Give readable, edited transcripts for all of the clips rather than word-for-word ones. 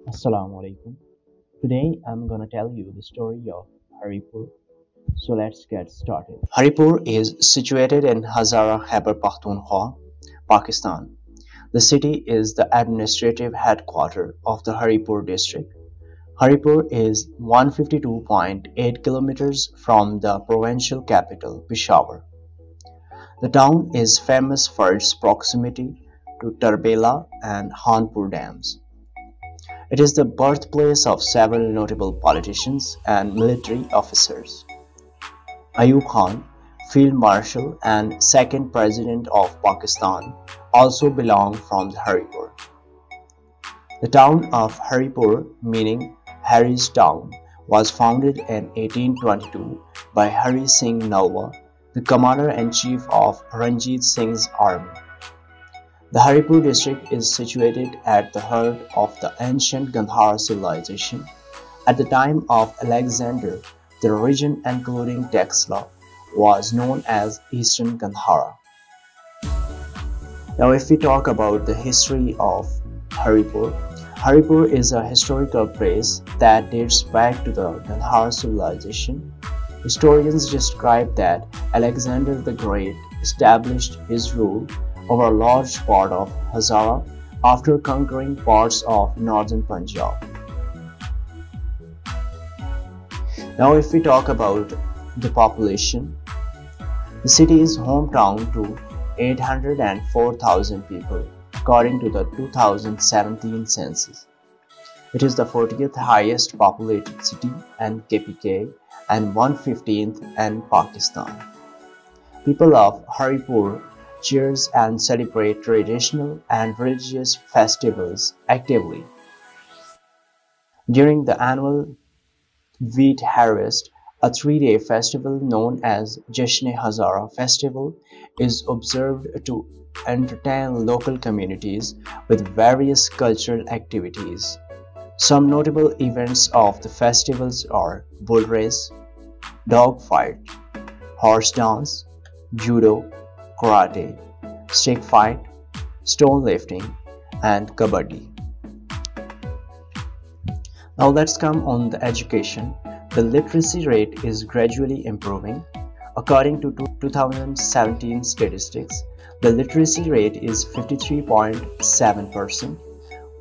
Assalamu Alaikum. Today I'm gonna tell you the story of Haripur. So let's get started. Haripur is situated in Hazara Khyber Pakhtunkhwa, Pakistan. The city is the administrative headquarters of the Haripur district. Haripur is 152.8 kilometers from the provincial capital Peshawar. The town is famous for its proximity to Tarbela and Hanpur dams. It is the birthplace of several notable politicians and military officers. Ayub Khan, Field Marshal and second President of Pakistan, also belong from Haripur. The town of Haripur, meaning Harry's town, was founded in 1822 by Hari Singh Nalwa, the commander-in-chief of Ranjit Singh's army. The Haripur district is situated at the heart of the ancient Gandhara civilization. At the time of Alexander, the region including Texla was known as Eastern Gandhara. Now if we talk about the history of Haripur, Haripur is a historical place that dates back to the Gandhara civilization. Historians describe that Alexander the Great established his rule over a large part of Hazara after conquering parts of northern Punjab. Now if we talk about the population, the city is hometown to 804,000 people according to the 2017 census. It is the 40th highest populated city in KPK and 115th in Pakistan. People of Haripur cheers and celebrate traditional and religious festivals actively. During the annual wheat harvest, a 3-day festival known as Jashn-e-Hazara Festival is observed to entertain local communities with various cultural activities. Some notable events of the festivals are bull race, dog fight, horse dance, judo, karate, stick fight, stone lifting, and kabaddi. Now let's come on the education. The literacy rate is gradually improving. According to 2017 statistics, the literacy rate is 53.7%,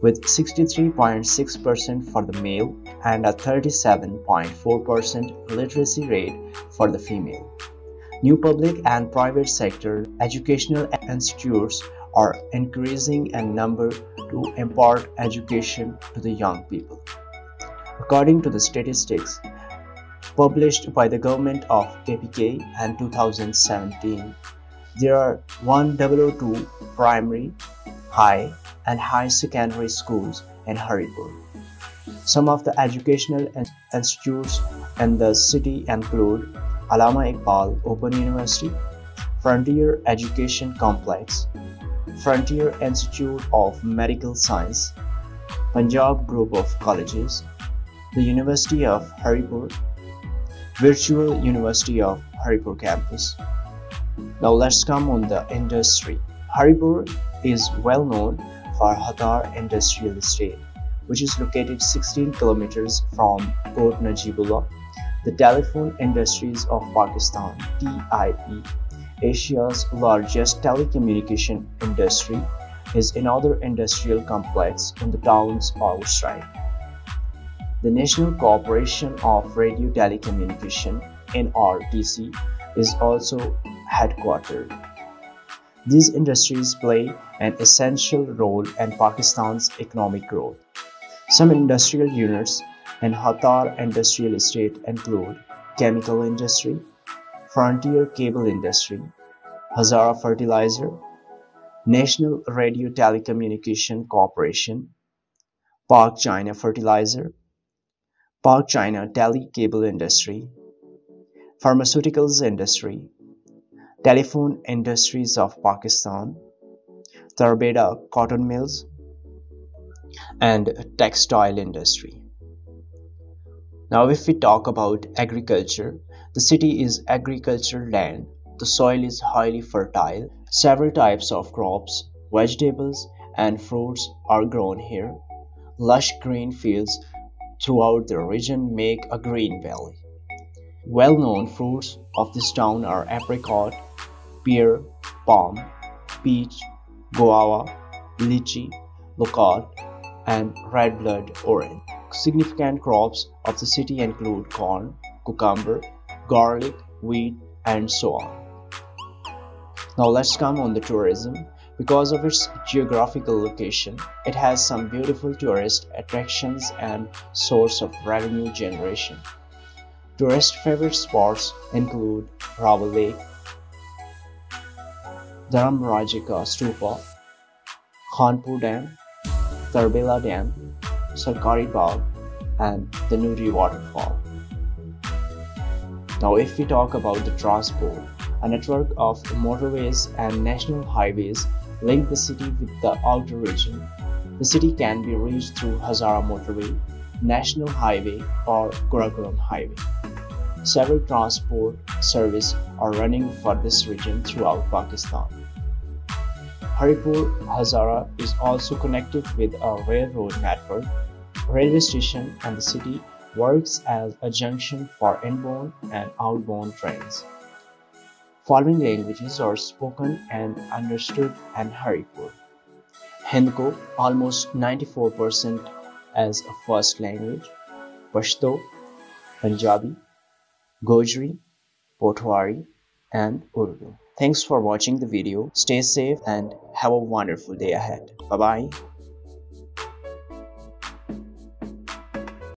with 63.6% for the male and a 37.4% literacy rate for the female. New public and private sector educational institutes are increasing in number to impart education to the young people. According to the statistics published by the government of KPK in 2017, there are 1,002 primary, high, and high secondary schools in Haripur. Some of the educational institutes in the city include Allama Iqbal Open University, Frontier Education Complex, Frontier Institute of Medical Science, Punjab Group of Colleges, the University of Haripur, Virtual University of Haripur Campus. Now let's come on the industry. Haripur is well known for Hatar Industrial Estate, which is located 16 kilometers from Port Najibullah. The telephone industries of Pakistan, TIP, Asia's largest telecommunication industry, is another industrial complex in the town's outside. The National Corporation of Radio Telecommunication, NRTC, is also headquartered. These industries play an essential role in Pakistan's economic growth. Some industrial units in Hatar Industrial Estate include chemical industry, Frontier Cable Industry, Hazara Fertilizer, National Radio Telecommunication Corporation, Pak China Fertilizer, Pak China Telecable Industry, Pharmaceuticals Industry, Telephone Industries of Pakistan, Tarbeda Cotton Mills, and Textile Industry. Now if we talk about agriculture, The city is agricultural land. The soil is highly fertile. Several types of crops, vegetables, and fruits are grown here. Lush green fields throughout the region make a green valley. Well-known fruits of this town are apricot, pear, palm, peach, guava, lychee, locust, and red blood orange. Significant crops of the city include corn, cucumber, garlic, wheat, and so on. Now let's come on the tourism. Because of its geographical location, it has some beautiful tourist attractions and source of revenue generation. Tourist favorite spots include Raval Lake, Dharamrajika Stupa, Khanpur Dam, Tarbela Dam, Sarkari Bagh, and the Nuri waterfall. Now if we talk about the transport, a network of motorways and national highways link the city with the outer region. The city can be reached through Hazara Motorway, National Highway, or Karakoram Highway. Several transport services are running for this region throughout Pakistan. Haripur Hazara is also connected with a railroad network, railway station, and the city works as a junction for inbound and outbound trains. Following languages are spoken and understood in Haripur. Hindi, almost 94% as a first language, Pashto, Punjabi, Gojri, Potwari, and Urdu. Thanks for watching the video. Stay safe and have a wonderful day ahead. Bye-bye.